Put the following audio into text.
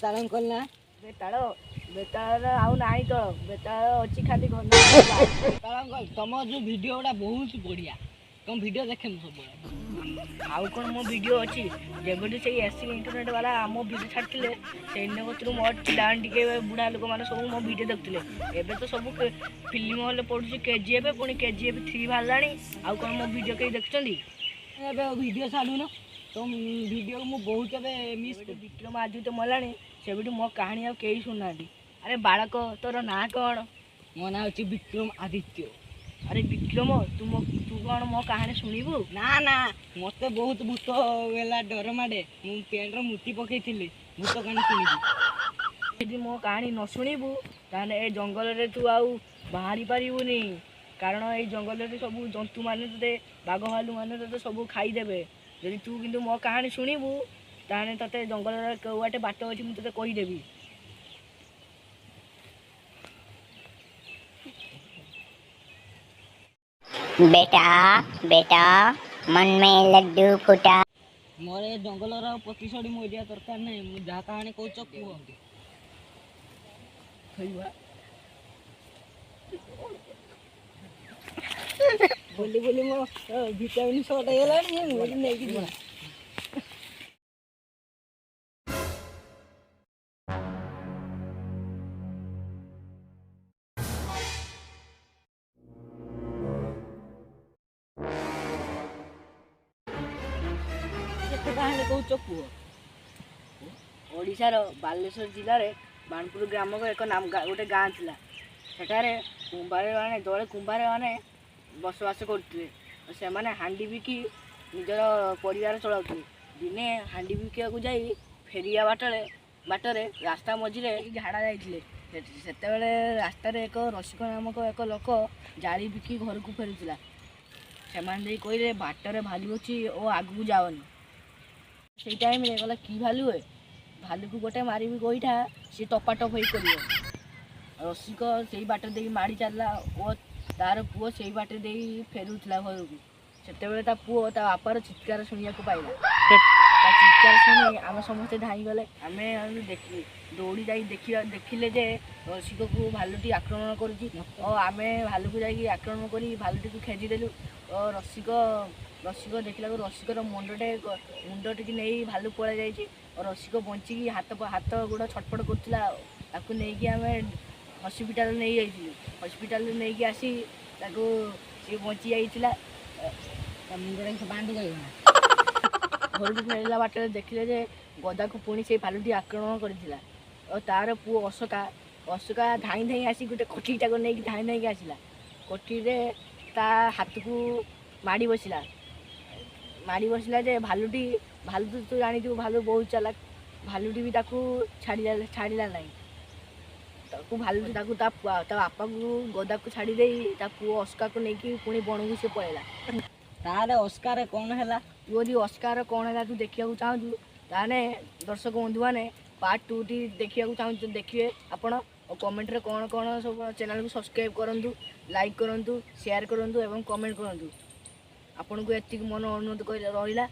ବେତାଳ uncle ନା? ବେତାଳ ଆଉ ନାହିଁ ତ, ବେତାଳ ଅଛି ଖାଲି ଘନ। ବେତାଳ ଅଙ୍କଲ ତମ ଯୋଉ ଭିଡ଼ିଓ ଗୁଡ଼ା ବହୁତ ବଢ଼ିଆ, ତମ ଭିଡ଼ିଓ ଦେଖେ ମୁଁ ସବୁବେଳେ। ଆଉ କ'ଣ ମୋ ଭିଡ଼ିଓ ଅଛି? ଯେବେଠୁ ସେଇ ଏସି ଇଣ୍ଟରନେଟ୍ ବାଲା ଆମ ଭିଡ଼ିଓ ଛାଡ଼ିଥିଲେ ସେଇଦିନ କତରୁ ମୋ ପିଲାମାନେ ଟିକେ ବୁଢ଼ା ଲୋକମାନେ ସବୁ ମୋ ଭିଡ଼ିଓ ଦେଖୁଥିଲେ। ଏବେ ତ ସବୁ ଫିଲ୍ମ ହଲ୍ରେ ପଡ଼ୁଛି KGF, ପୁଣି KGF 3 ବାହାରିଲାଣି। ଆଉ କ'ଣ ମୋ ଭିଡ଼ିଓ କେହି ଦେଖୁଛନ୍ତି? ଏବେ ଭିଡ଼ିଓ ଛାଡ଼ୁନ, ତମ ଭିଡ଼ିଓ ମୁଁ ବହୁତ ଏବେ ମିସ୍ କଲି। ବିକ୍ରମ ଆଜି ତ ମଲାଣି, ସେବେଠୁ ମୋ କାହାଣୀ ଆଉ କେହି ଶୁଣୁନାହାନ୍ତି। ଆରେ ବାଳକ, ତୋର ନାଁ କ'ଣ? ମୋ ନାଁ ହେଉଛି ବିକ୍ରମ ଆଦିତ୍ୟ। ଆରେ ବିକ୍ରମ, ତୁ କ'ଣ ମୋ କାହାଣୀ ଶୁଣିବୁ? ନା ନା, ମୋତେ ବହୁତ ଭୂତ ହେଲା ଡର ମାଡ଼େ। ମୁଁ ପେଣ୍ଟର ମୂର୍ତ୍ତି ପକେଇଥିଲି, ଭୂତ କାହାଣୀ ଶୁଣିବି। ଯଦି ମୋ କାହାଣୀ ନ ଶୁଣିବୁ ତାହେଲେ ଏ ଜଙ୍ଗଲରେ ତୁ ଆଉ ବାହାରି ପାରିବୁନି, କାରଣ ଏଇ ଜଙ୍ଗଲରେ ସବୁ ଜନ୍ତୁମାନେ ତୋତେ, ବାଘ ଭାଲୁମାନେ ତୋତେ ସବୁ ଖାଇଦେବେ। ଯଦି ତୁ କିନ୍ତୁ ମୋ କାହାଣୀ ଶୁଣିବୁ ତାହେଲେ ତୋତେ ଜଙ୍ଗଲରେ କେଉଁ ବାଟେ ବାଟ ଅଛି ମୁଁ ତୋତେ କହିଦେବି। बेटा बेटा मन में लड्डू फूटा। ମୋର ଏ ଜଙ୍ଗଲର ପ୍ରତିଶୋଧ ମୁଁ ଏରିଆ ଦରକାର ନାହିଁ। ମୁଁ ଯାହା କାହାଣୀ କହୁଛ କୁହ। ବୋଲି ବୋଲି ମୋ ଭିଟାମିନ୍ ସଟ୍ ହେଇଗଲାଣି, ମୁଁ ନେଇକି ଯିବା। କେତେ କାହାଣୀ କହୁଛ କୁହ। ଓଡ଼ିଶାର ବାଲେଶ୍ୱର ଜିଲ୍ଲାରେ ବାଣପୁର ଗ୍ରାମର ଗୋଟେ ଗାଁ ଥିଲା। ସେଠାରେ ଦଳେ କୁମ୍ଭାରମାନେ ବସବାସ କରୁଥିଲେ। ସେମାନେ ହାଣ୍ଡି ବିକି ନିଜର ପରିବାର ଚଳାଉଥିଲେ। ଦିନେ ହାଣ୍ଡି ବିକିବାକୁ ଯାଇ ଫେରିବା ବାଟରେ ରାସ୍ତା ମଝିରେ ଝାଡ଼ା ଯାଇଥିଲେ। ସେତେବେଳେ ରାସ୍ତାରେ ଏକ ରସିକ ନାମକ ଏକ ଲୋକ ଜାଳି ବିକି ଘରକୁ ଫେରୁଥିଲା। ସେମାନେ ଦେଇ କହିଲେ, ବାଟରେ ଭାଲୁ ଅଛି ଓ ଆଗକୁ ଯାଅନି। ସେଇ ଟାଇମ୍ରେ ଗଲା କି ଭାଲୁ ହୁଏ, ଭାଲୁକୁ ଗୋଟେ ମାରିବି ଗୋଇଠା, ସିଏ ଟପାଟପ ହେଇ କରିବ। ରସିକ ସେଇ ବାଟ ଦେଇ ମାଡ଼ି ଚାଲିଲା ଓ ତାର ପୁଅ ସେଇ ବାଟରେ ଦେଇ ଫେରୁଥିଲା ଘରକୁ। ସେତେବେଳେ ତା ପୁଅ ତା ବାପାର ଚିତ୍କାର ଶୁଣିବାକୁ ପାଇଲା। ତା ଚିତ୍କାର ଶୁଣି ଆମେ ସମସ୍ତେ ଧାଇଁଗଲେ। ଆମେ ଦୌଡ଼ି ଯାଇ ଦେଖିଲେ ଯେ ରସିକକୁ ଭାଲୁଟି ଆକ୍ରମଣ କରୁଛି ଓ ଆମେ ଭାଲୁକୁ ଯାଇକି ଆକ୍ରମଣ କରି ଭାଲୁଟିକୁ ଖେଜିଦେଲୁ। ଓ ରସିକ ଦେଖିଲାକୁ ରସିକର ମୁଣ୍ଡଟିକି ନେଇ ଭାଲୁ ପଳାଇ ଯାଇଛି। ଓ ରସିକ ବଞ୍ଚିକି ହାତ ଗୋଡ଼ ଛଟପଟ କରୁଥିଲା। ତାକୁ ନେଇକି ଆମେ ହସ୍ପିଟାଲ ନେଇଯାଇଥିଲୁ। ହସ୍ପିଟାଲରୁ ନେଇକି ଆସି ତାକୁ ସିଏ ବଞ୍ଚି ଯାଇଥିଲା। ଘରକୁ ଫେରିଲା ବାଟରେ ଦେଖିଲେ ଯେ ଗଦାକୁ ପୁଣି ସେଇ ଭାଲୁଟି ଆକ୍ରମଣ କରିଥିଲା। ଓ ତାର ପୁଅ ଅଶୋକା ଧାଇଁ ଆସି ଗୋଟେ କୋଠିଟାକୁ ନେଇକି ଧାଇଁକି ଆସିଲା। କୋଠିରେ ତା ହାତକୁ ମାଡ଼ି ବସିଲା ଯେ ଭାଲୁ ତୁ ଜାଣିଥିବୁ, ଭାଲୁ ବହୁତ ଚାଲାକ। ଭାଲୁଟି ବି ତାକୁ ଛାଡ଼ିଲା ନାହିଁ। ଭାଲୁଟି ତାକୁ ତା ବାପାକୁ ଗଦାକୁ ଛାଡ଼ି ଦେଇ ତା ପୁଅ ଅସ୍କାରକୁ ନେଇକି ପୁଣି ବଣକୁ ସେ ପଳେଇଲା। ତାହେଲେ ଅସ୍କାର କ'ଣ ହେଲା? ତୁ ଯଦି ଅସ୍କାର କ'ଣ ହେଲା ତୁ ଦେଖିବାକୁ ଚାହୁଁଛୁ ତାହେଲେ ଦର୍ଶକ ବନ୍ଧୁମାନେ ପାର୍ଟ 2ଟି ଦେଖିବାକୁ ଚାହୁଁଛୁ, ଦେଖିବେ ଆପଣ। ଆଉ କମେଣ୍ଟରେ କ'ଣ ସବୁ ଚ୍ୟାନେଲକୁ ସବସ୍କ୍ରାଇବ୍ କରନ୍ତୁ, ଲାଇକ୍ କରନ୍ତୁ, ସେୟାର କରନ୍ତୁ ଏବଂ କମେଣ୍ଟ କରନ୍ତୁ। ଆପଣଙ୍କୁ ଏତିକି ମନ ଅନୁରୋଧ କରି ରହିଲା।